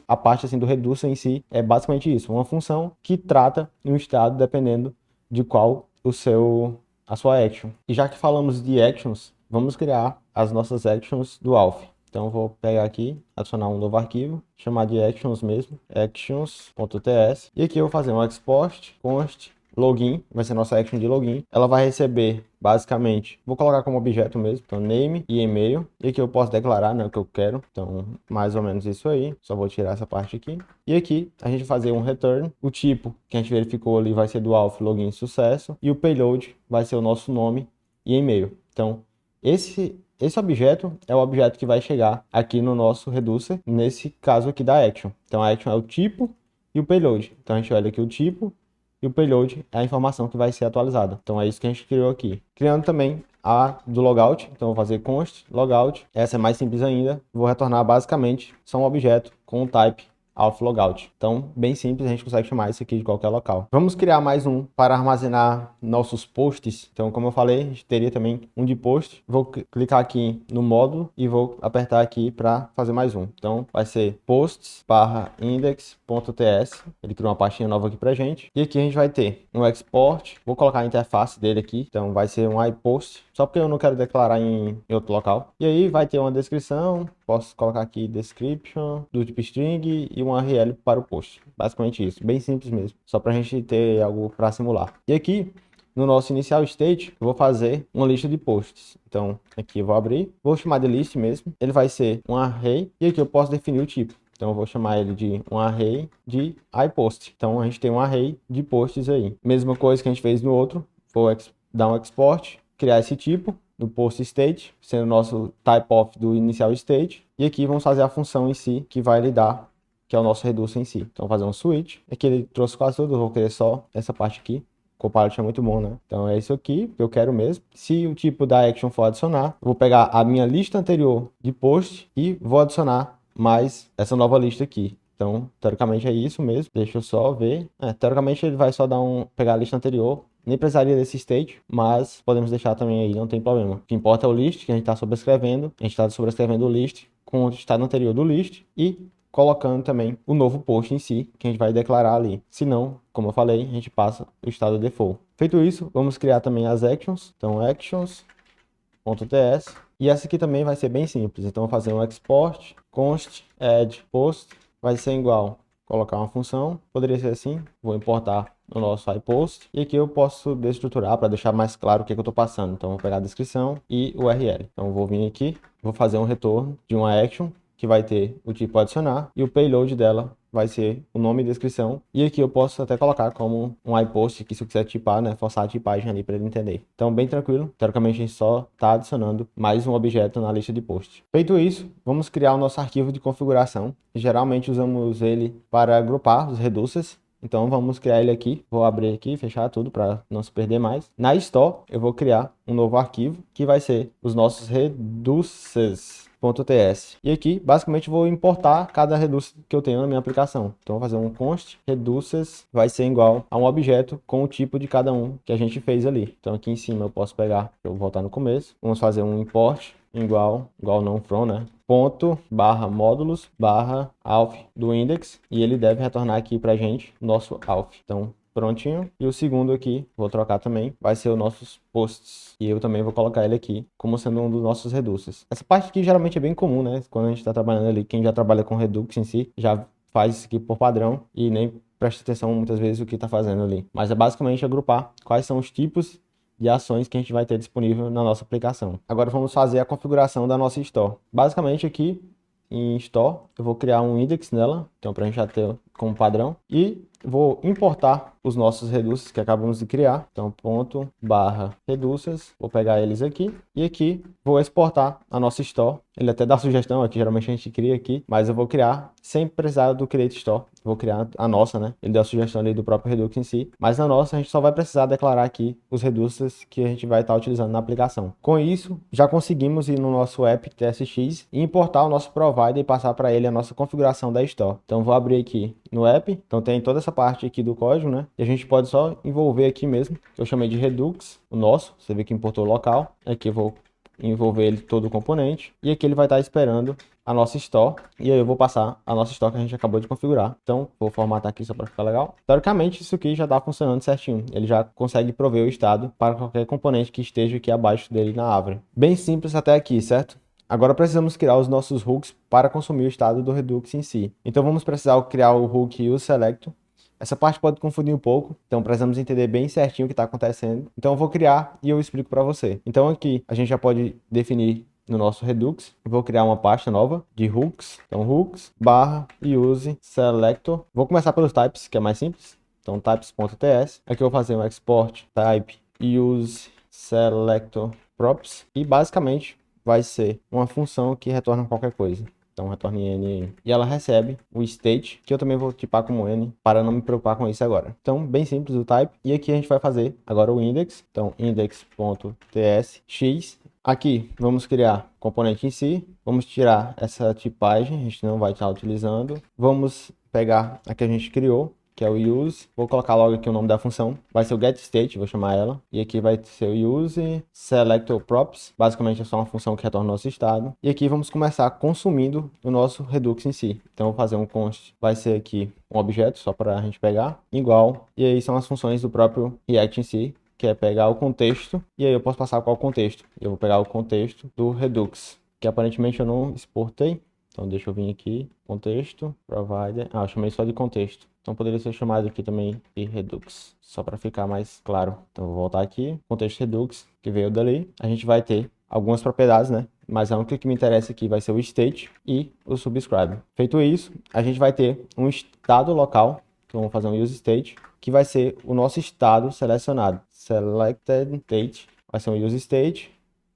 a parte assim do Reducer em si, é basicamente isso, uma função que trata um estado dependendo de qual a sua action. E já que falamos de actions, vamos criar as nossas actions do auth. Então eu vou pegar aqui, adicionar um novo arquivo, chamar de actions mesmo, actions.ts, e aqui eu vou fazer um export const login, vai ser nossa action de login. Ela vai receber, basicamente, vou colocar como objeto mesmo, então name e e-mail, e aqui eu posso declarar, né, o que eu quero, então mais ou menos isso aí, só vou tirar essa parte aqui. E aqui a gente vai fazer um return, o tipo que a gente verificou ali vai ser do auth login sucesso, e o payload vai ser o nosso nome e e-mail. Então, esse objeto é o objeto que vai chegar aqui no nosso Reducer, nesse caso aqui da action. Então, a action é o tipo e o payload. Então, a gente olha aqui o tipo e o payload é a informação que vai ser atualizada. Então, é isso que a gente criou aqui. Criando também a do logout. Então, vou fazer const logout. Essa é mais simples ainda. Vou retornar basicamente só um objeto com o type auth logout. Então, bem simples, a gente consegue chamar isso aqui de qualquer local. Vamos criar mais um para armazenar nossos posts. Então, como eu falei, a gente teria também um de post. Vou clicar aqui no módulo e vou apertar aqui para fazer mais um. Então, vai ser posts/index.ts. Ele criou uma pastinha nova aqui pra gente. E aqui a gente vai ter um export. Vou colocar a interface dele aqui. Então, vai ser um iPost, só porque eu não quero declarar em outro local. E aí vai ter uma descrição. Posso colocar aqui description do tipo string e um URL para o post. Basicamente isso, bem simples mesmo, só para a gente ter algo para simular. E aqui no nosso inicial state, eu vou fazer uma lista de posts. Então aqui eu vou abrir, vou chamar de list mesmo. Ele vai ser um array e aqui eu posso definir o tipo. Então eu vou chamar ele de um array de iPost. Então a gente tem um array de posts aí. Mesma coisa que a gente fez no outro, vou dar um export, criar esse tipo do post state, sendo o nosso type of do inicial state. E aqui vamos fazer a função em si que vai lidar, que é o nosso reducer em si. Então, fazer um switch. Aqui ele trouxe quase tudo, eu vou querer só essa parte aqui. O Copilot é muito bom, né? Então, é isso aqui que eu quero mesmo. Se o tipo da action for adicionar, eu vou pegar a minha lista anterior de post e vou adicionar mais essa nova lista aqui. Então, teoricamente é isso mesmo. Deixa eu só ver. Teoricamente ele vai só pegar a lista anterior. Nem precisaria desse state, mas podemos deixar também aí, não tem problema. O que importa é o list que a gente está sobrescrevendo. A gente está sobrescrevendo o list com o estado anterior do list e colocando também o novo post em si, que a gente vai declarar ali. Se não, como eu falei, a gente passa o estado default. Feito isso, vamos criar também as actions. Então, actions.ts. E essa aqui também vai ser bem simples. Então, vou fazer um export, const, add, post. Vai ser igual, colocar uma função. Poderia ser assim, vou importar no nosso iPost. E aqui eu posso desestruturar para deixar mais claro o que eu estou passando. Então, vou pegar a descrição e o URL. Então, vou vir aqui, vou fazer um retorno de uma action, que vai ter o tipo adicionar, e o payload dela vai ser o nome e descrição. E aqui eu posso até colocar como um iPost, que se eu quiser tipar, né, forçar a tipagem ali para ele entender. Então, bem tranquilo. Teoricamente, a gente só está adicionando mais um objeto na lista de post. Feito isso, vamos criar o nosso arquivo de configuração. Geralmente usamos ele para agrupar os reducers. Então, vamos criar ele aqui. Vou abrir aqui, fechar tudo para não se perder mais. Na Store, eu vou criar um novo arquivo, que vai ser os nossos reducers.ts. E aqui, basicamente, vou importar cada reducer que eu tenho na minha aplicação. Então, vou fazer um const reducers, vai ser igual a um objeto com o tipo de cada um que a gente fez ali. Então, aqui em cima eu posso pegar, eu vou voltar no começo. Vamos fazer um import igual não from, né? Ponto, barra módulos, barra auth do index, e ele deve retornar aqui pra gente nosso auth. Então, Prontinho. E o segundo aqui, vou trocar também, vai ser os nossos posts. E eu também vou colocar ele aqui como sendo um dos nossos reduces. Essa parte aqui geralmente é bem comum, né? Quando a gente está trabalhando ali, quem já trabalha com Redux em si, já faz isso aqui por padrão e nem presta atenção muitas vezes o que está fazendo ali. Mas é basicamente agrupar quais são os tipos de ações que a gente vai ter disponível na nossa aplicação. Agora vamos fazer a configuração da nossa Store. Basicamente aqui em Store, eu vou criar um index nela, então para a gente já ter como padrão, e vou importar os nossos reduces que acabamos de criar. Então, ponto barra reduces, vou pegar eles aqui e aqui vou exportar a nossa Store. Ele até dá sugestão aqui, geralmente a gente cria aqui, mas eu vou criar sem precisar do Create Store. Vou criar a nossa, né? Ele deu a sugestão ali do próprio Redux em si, mas na nossa a gente só vai precisar declarar aqui os reduces que a gente vai estar utilizando na aplicação. Com isso, já conseguimos ir no nosso app TSX e importar o nosso provider e passar para ele a nossa configuração da Store. Então, vou abrir aqui no app, então tem toda essa parte aqui do código, né? E a gente pode só envolver aqui mesmo, que eu chamei de Redux, o nosso, você vê que importou local. Aqui eu vou envolver ele todo o componente, e aqui ele vai estar esperando a nossa Store, e aí eu vou passar a nossa Store que a gente acabou de configurar. Então, vou formatar aqui só para ficar legal. Teoricamente, isso aqui já está funcionando certinho. Ele já consegue prover o estado para qualquer componente que esteja aqui abaixo dele na árvore. Bem simples até aqui, certo? Agora precisamos criar os nossos hooks para consumir o estado do Redux em si. Então vamos precisar criar o hook useSelect. Essa parte pode confundir um pouco, então precisamos entender bem certinho o que está acontecendo. Então eu vou criar e eu explico para você. Então aqui a gente já pode definir no nosso Redux. Eu vou criar uma pasta nova de hooks. Então hooks barra useSelector. Vou começar pelos types, que é mais simples. Então types.ts. Aqui eu vou fazer um export type useSelector props e basicamente vai ser uma função que retorna qualquer coisa. Então, retorne n e ela recebe o state, que eu também vou tipar como n, para não me preocupar com isso agora. Então, bem simples o type. E aqui a gente vai fazer agora o index. Então, index.tsx. Aqui, vamos criar o componente em si. Vamos tirar essa tipagem, a gente não vai estar utilizando. Vamos pegar a que a gente criou, que é o use. Vou colocar logo aqui o nome da função. Vai ser o getState, vou chamar ela. E aqui vai ser o useSelectorProps. Basicamente é só uma função que retorna o nosso estado. E aqui vamos começar consumindo o nosso Redux em si. Então eu vou fazer um const, vai ser aqui um objeto, só para a gente pegar, igual. E aí são as funções do próprio React em si, que é pegar o contexto. E aí eu posso passar qual contexto. Eu vou pegar o contexto do Redux, que aparentemente eu não exportei. Então deixa eu vir aqui, contexto, provider. Eu chamei só de contexto. Então poderia ser chamado aqui também de Redux, só para ficar mais claro. Então vou voltar aqui, contexto Redux, que veio dali. A gente vai ter algumas propriedades, né? Mas a única que me interessa aqui vai ser o state e o subscribe. Feito isso, a gente vai ter um estado local, que vamos fazer um useState, que vai ser o nosso estado selecionado. Selected state, vai ser um useState.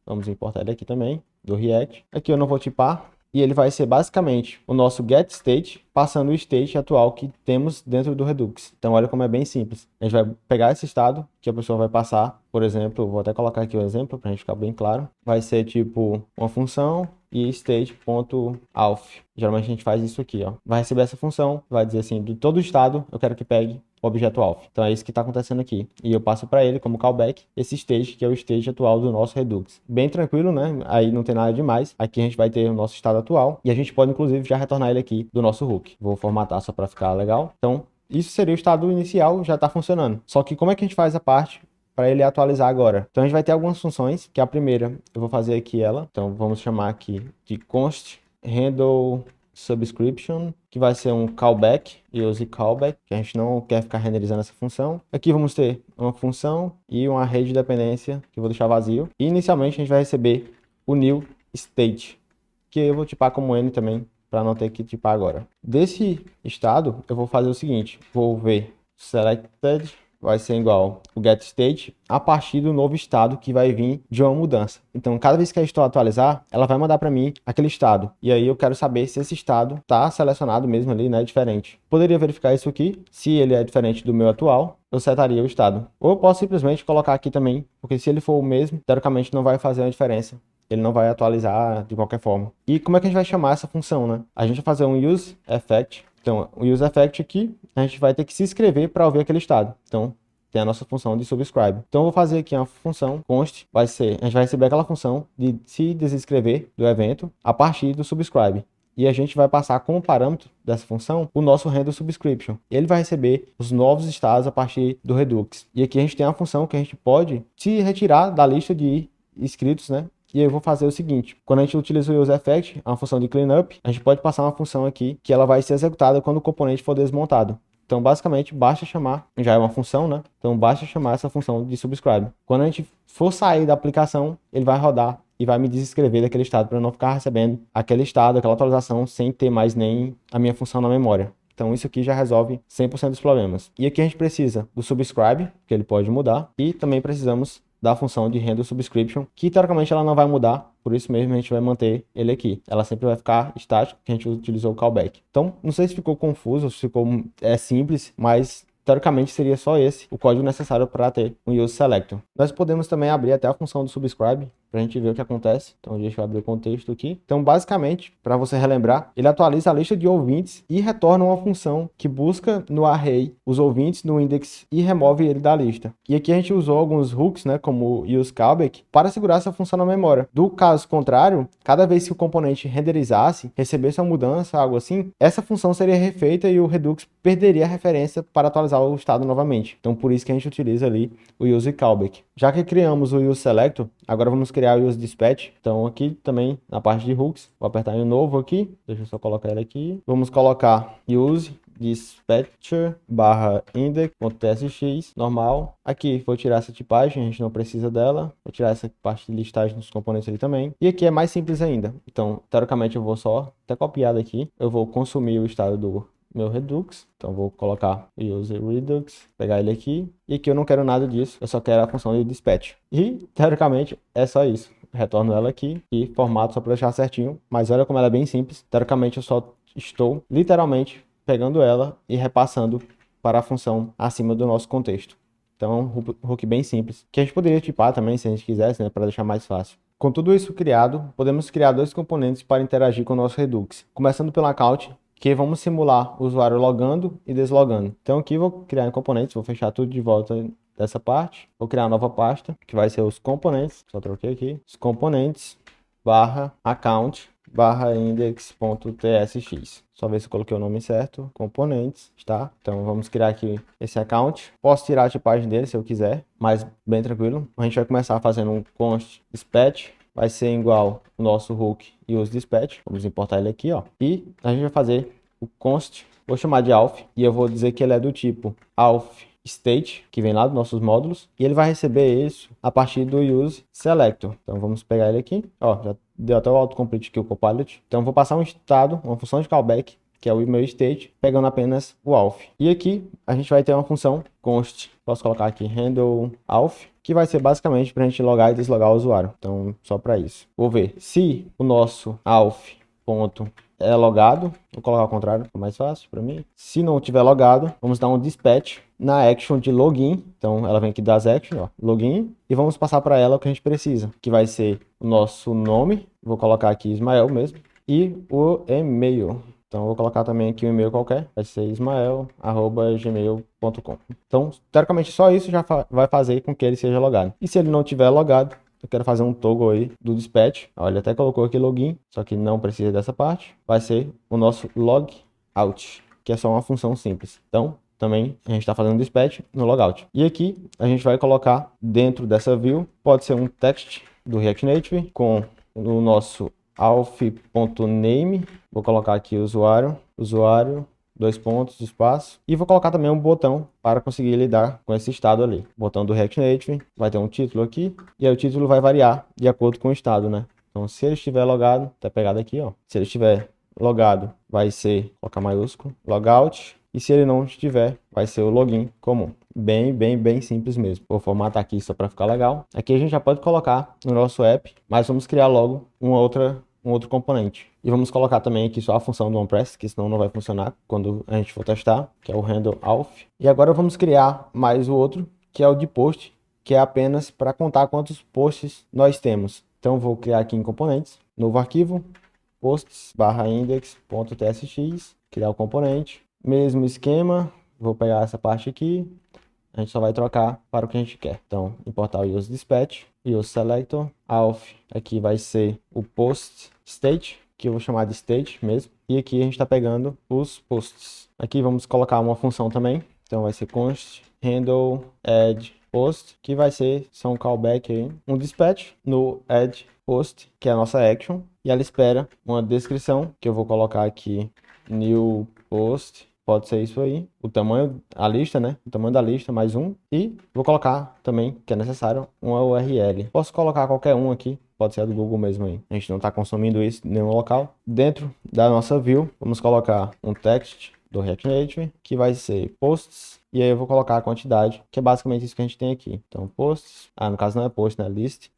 Vamos importar ele aqui também, do React. Aqui eu não vou tipar. E ele vai ser basicamente o nosso getState passando o state atual que temos dentro do Redux. Então olha como é bem simples. A gente vai pegar esse estado que a pessoa vai passar. Por exemplo, vou até colocar aqui o exemplo para a gente ficar bem claro. Vai ser tipo uma função e state.auth. Geralmente a gente faz isso aqui, ó. Vai receber essa função, vai dizer assim, de todo o estado eu quero que pegue o objeto auth. Então é isso que está acontecendo aqui. E eu passo para ele como callback esse state, que é o state atual do nosso Redux. Bem tranquilo, né? Aí não tem nada demais. Aqui a gente vai ter o nosso estado atual e a gente pode inclusive já retornar ele aqui do nosso hook. Vou formatar só para ficar legal. Então isso seria o estado inicial, já está funcionando. Só que como é que a gente faz a parte para ele atualizar agora? Então a gente vai ter algumas funções, que a primeira eu vou fazer aqui ela. Então vamos chamar aqui de const handle subscription, que vai ser um callback, use callback, que a gente não quer ficar renderizando essa função. Aqui vamos ter uma função e uma rede de dependência, que eu vou deixar vazio. E inicialmente a gente vai receber o new state, que eu vou tipar como n também, para não ter que tipar agora. Desse estado, eu vou fazer o seguinte, vou ver selected, vai ser igual o getState a partir do novo estado que vai vir de uma mudança. Então, cada vez que a Store atualizar, ela vai mandar para mim aquele estado. E aí eu quero saber se esse estado está selecionado mesmo ali, né, diferente. Poderia verificar isso aqui. Se ele é diferente do meu atual, eu setaria o estado. Ou eu posso simplesmente colocar aqui também, porque se ele for o mesmo, teoricamente não vai fazer uma diferença. Ele não vai atualizar de qualquer forma. E como é que a gente vai chamar essa função, né? A gente vai fazer um useEffect. Então, o useEffect aqui, a gente vai ter que se inscrever para ouvir aquele estado. Então, tem a nossa função de subscribe. Então, eu vou fazer aqui uma função const, a gente vai receber aquela função de se desinscrever do evento a partir do subscribe. e a gente vai passar como parâmetro dessa função o nosso handle subscription. Ele vai receber os novos estados a partir do Redux. E aqui a gente tem uma função que a gente pode se retirar da lista de inscritos, né? E eu vou fazer o seguinte, quando a gente utiliza o useEffect, uma função de cleanup, a gente pode passar uma função aqui que ela vai ser executada quando o componente for desmontado. Então, basicamente, basta chamar, já é uma função, né? Então, basta chamar essa função de subscribe. Quando a gente for sair da aplicação, ele vai rodar e vai me desescrever daquele estado para eu não ficar recebendo aquele estado, aquela atualização, sem ter mais nem a minha função na memória. Então, isso aqui já resolve 100% dos problemas. E aqui a gente precisa do subscribe, que ele pode mudar, e também precisamos da função de handle subscription, que teoricamente ela não vai mudar, por isso mesmo a gente vai manter ele aqui. Ela sempre vai ficar estática, porque a gente utilizou o callback. Então, não sei se ficou confuso, se ficou simples, mas teoricamente seria só esse o código necessário para ter um use selector. Nós podemos também abrir até a função do subscribe para a gente ver o que acontece. Então, deixa eu abrir o contexto aqui. Então, basicamente, para você relembrar, ele atualiza a lista de ouvintes e retorna uma função que busca no array os ouvintes no index e remove ele da lista. E aqui a gente usou alguns hooks, né, como o use callback, para segurar essa função na memória. Do caso contrário, cada vez que o componente renderizasse, recebesse uma mudança, algo assim, essa função seria refeita e o Redux perderia a referência para atualizar o estado novamente. Então, por isso que a gente utiliza ali o use callback. Já que criamos o use selector, agora vamos criar o use dispatch. Então, aqui também na parte de hooks, vou apertar em novo aqui. Deixa eu só colocar ele aqui. Vamos colocar use dispatcher index.tsx normal. Aqui vou tirar essa tipagem, a gente não precisa dela. Vou tirar essa parte de listagem dos componentes ali também. E aqui é mais simples ainda. Então, teoricamente eu vou só até copiar daqui. Eu vou consumir o estado do meu Redux, então vou colocar use Redux, pegar ele aqui, e aqui eu não quero nada disso, eu só quero a função de dispatch. E, teoricamente, é só isso. Retorno ela aqui e formato só para deixar certinho, mas olha como ela é bem simples. Teoricamente, eu só estou, literalmente, pegando ela e repassando para a função acima do nosso contexto. Então, um hook bem simples, que a gente poderia tipar também, se a gente quisesse, né, para deixar mais fácil. Com tudo isso criado, podemos criar dois componentes para interagir com o nosso Redux. Começando pelo account, que vamos simular o usuário logando e deslogando. Então aqui vou criar em componentes, vou fechar tudo de volta dessa parte. Vou criar uma nova pasta, que vai ser os componentes, só troquei aqui, os componentes barra account barra index.tsx. Só ver se eu coloquei o nome certo, componentes, tá? Então vamos criar aqui esse account. Posso tirar a tipagem dele se eu quiser, mas bem tranquilo. A gente vai começar fazendo um const dispatch, vai ser igual o nosso hook e use dispatch. Vamos importar ele aqui, ó. E a gente vai fazer o const, vou chamar de alf, e eu vou dizer que ele é do tipo alf state, que vem lá dos nossos módulos, e ele vai receber isso a partir do use selector. Então vamos pegar ele aqui, ó, já deu até o autocomplete aqui, o Copilot. Então vou passar um estado, uma função de callback, que é o email state, pegando apenas o alf. E aqui a gente vai ter uma função const, posso colocar aqui handle alf, que vai ser basicamente para a gente logar e deslogar o usuário. Então, só para isso. Vou ver se o nosso alf ponto é logado. Vou colocar ao contrário, fica mais fácil para mim. Se não tiver logado, vamos dar um dispatch na action de login. Então, ela vem aqui das actions, ó, login. E vamos passar para ela o que a gente precisa, que vai ser o nosso nome. Vou colocar aqui Ismael mesmo. E o e-mail. Então, eu vou colocar também aqui um e-mail qualquer, vai ser ismael@gmail.com. Então, teoricamente, só isso já vai fazer com que ele seja logado. E se ele não tiver logado, eu quero fazer um toggle aí do dispatch. Olha, ele até colocou aqui login, só que não precisa dessa parte. Vai ser o nosso logout, que é só uma função simples. Então, também a gente está fazendo dispatch no logout. E aqui, a gente vai colocar dentro dessa view, pode ser um text do React Native com o nosso alf.name, vou colocar aqui usuário, dois pontos, espaço, e vou colocar também um botão para conseguir lidar com esse estado ali. Botão do React Native, vai ter um título aqui, e aí o título vai variar de acordo com o estado, né? Então, se ele estiver logado, tá pegado aqui, ó. Se ele estiver logado, vai ser, colocar maiúsculo, logout, e se ele não estiver, vai ser o login comum. Bem simples mesmo. Vou formatar aqui só para ficar legal. Aqui a gente já pode colocar no nosso app, mas vamos criar logo um outro componente. E vamos colocar também aqui só a função do onPress, que senão não vai funcionar quando a gente for testar, que é o handle alf. E agora vamos criar mais o outro, que é o de post, que é apenas para contar quantos posts nós temos. Então vou criar aqui em componentes, novo arquivo, posts/index.tsx, criar o componente, mesmo esquema, vou pegar essa parte aqui, a gente só vai trocar para o que a gente quer. Então, importar o use dispatch, use selector, alf, aqui vai ser o post state, que eu vou chamar de state mesmo. E aqui a gente está pegando os posts. Aqui vamos colocar uma função também. Então vai ser const handle add post, que vai ser só um callback aí, um dispatch no add post, que é a nossa action, e ela espera uma descrição, que eu vou colocar aqui new post, pode ser isso aí, o tamanho, a lista, né, o tamanho da lista, mais um, e vou colocar também, que é necessário, uma URL. Posso colocar qualquer um aqui, pode ser a do Google mesmo aí, a gente não está consumindo isso em nenhum local. Dentro da nossa view, vamos colocar um text do React Native, que vai ser posts, e aí eu vou colocar a quantidade, que é basicamente isso que a gente tem aqui. Então, posts, no caso não é post, né? List,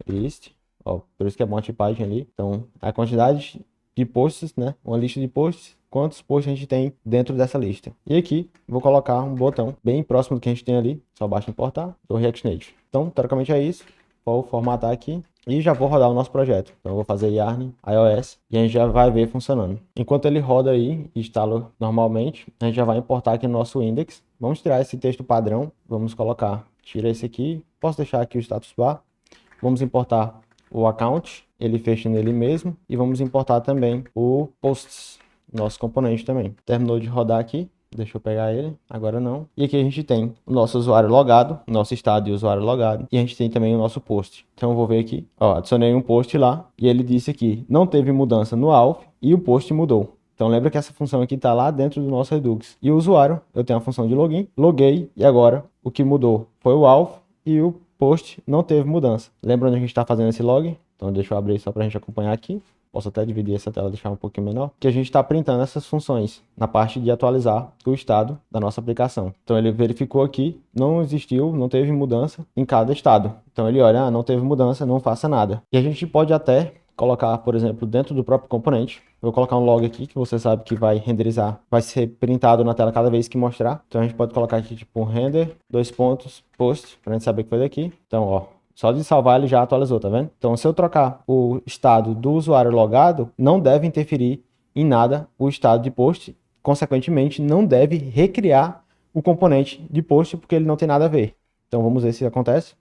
ó, por isso que é uma tipagem ali. Então, a quantidade de posts, né? Uma lista de posts, quantos posts a gente tem dentro dessa lista. E aqui, vou colocar um botão bem próximo do que a gente tem ali, só basta importar, do React Native. Então, teoricamente é isso. Vou formatar aqui e já vou rodar o nosso projeto. Então eu vou fazer yarn iOS e a gente já vai ver funcionando. Enquanto ele roda aí e instala normalmente, a gente já vai importar aqui no nosso index. Vamos tirar esse texto padrão, vamos colocar, tira esse aqui, posso deixar aqui o status bar. Vamos importar o account, ele fecha nele mesmo, e vamos importar também o posts, nosso componente também. Terminou de rodar aqui. Deixa eu pegar ele, agora não. E aqui a gente tem o nosso usuário logado, nosso estado de usuário logado, e a gente tem também o nosso post. Então eu vou ver aqui, ó, adicionei um post lá, e ele disse aqui, não teve mudança no auth, e o post mudou. Então lembra que essa função aqui está lá dentro do nosso Redux. E o usuário, eu tenho a função de login, loguei, e agora o que mudou foi o auth, e o post não teve mudança. Lembra onde a gente está fazendo esse log? Então deixa eu abrir só para a gente acompanhar aqui. Posso até dividir essa tela, deixar um pouquinho menor, que a gente está printando essas funções na parte de atualizar o estado da nossa aplicação. Então ele verificou aqui, não existiu, não teve mudança em cada estado. Então ele olha, não teve mudança, não faça nada. E a gente pode até colocar, por exemplo, dentro do próprio componente. Vou colocar um log aqui, que você sabe que vai renderizar, vai ser printado na tela cada vez que mostrar. Então a gente pode colocar aqui tipo um render, post, para a gente saber que foi daqui. Então, ó, só de salvar ele já atualizou, tá vendo? Então, se eu trocar o estado do usuário logado, não deve interferir em nada o estado de post. Consequentemente, não deve recriar o componente de post, porque ele não tem nada a ver. Então, vamos ver se acontece.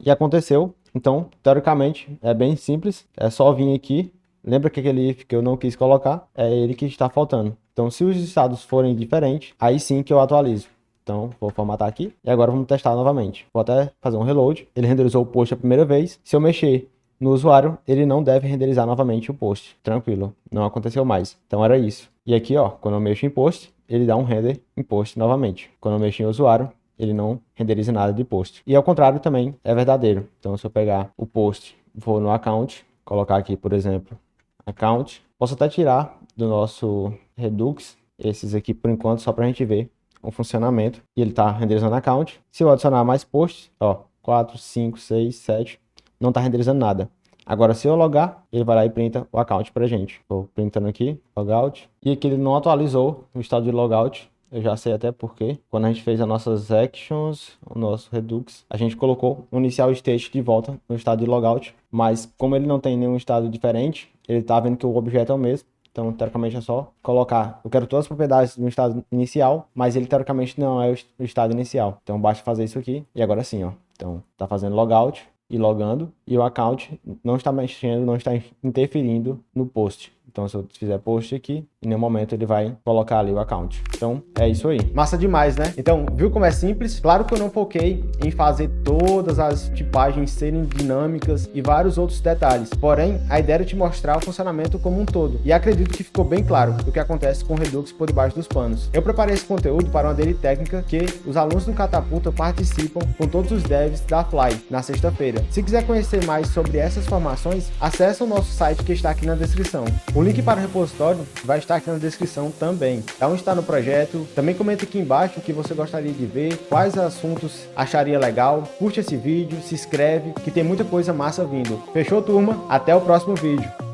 E aconteceu. Então, teoricamente, é bem simples. É só vir aqui. Lembra que aquele if que eu não quis colocar? É ele que está faltando. Então, se os estados forem diferentes, aí sim que eu atualizo. Então, vou formatar aqui e agora vamos testar novamente. Vou até fazer um reload. Ele renderizou o post a primeira vez. Se eu mexer no usuário, ele não deve renderizar novamente o post. Tranquilo, não aconteceu mais. Então era isso. E aqui, ó, quando eu mexo em post, ele dá um render em post novamente. Quando eu mexo em usuário, ele não renderiza nada de post. E ao contrário também é verdadeiro. Então, se eu pegar o post, vou no account, colocar aqui, por exemplo, account. Posso até tirar do nosso Redux esses aqui por enquanto, só para a gente ver o funcionamento, e ele está renderizando account. Se eu adicionar mais posts, ó, 4, 5, 6, 7, não está renderizando nada. Agora, se eu logar, ele vai lá e printa o account pra gente. Vou printando aqui, logout, e aqui ele não atualizou o estado de logout. Eu já sei até porque, quando a gente fez as nossas actions, o nosso Redux, a gente colocou o inicial state de volta no estado de logout, mas como ele não tem nenhum estado diferente, ele está vendo que o objeto é o mesmo. Então, teoricamente, é só colocar, eu quero todas as propriedades no estado inicial, mas ele, teoricamente, não é o estado inicial. Então, basta fazer isso aqui, e agora sim, ó. Então, tá fazendo logout e logando, e o account não está mexendo, não está interferindo no post. Então, se eu fizer post aqui, em nenhum momento ele vai colocar ali o account. Então, é isso aí. Massa demais, né? Então, viu como é simples? Claro que eu não foquei em fazer todas as tipagens serem dinâmicas e vários outros detalhes. Porém, a ideia era te mostrar o funcionamento como um todo. E acredito que ficou bem claro o que acontece com o Redux por debaixo dos panos. Eu preparei esse conteúdo para uma daily técnica que os alunos do Catapulta participam com todos os devs da Fly na sexta-feira. Se quiser conhecer mais sobre essas formações, acesse o nosso site que está aqui na descrição. O link para o repositório vai estar aqui na descrição também. Dá onde está no projeto, também comenta aqui embaixo o que você gostaria de ver, quais assuntos acharia legal, curte esse vídeo, se inscreve, que tem muita coisa massa vindo. Fechou, turma? Até o próximo vídeo.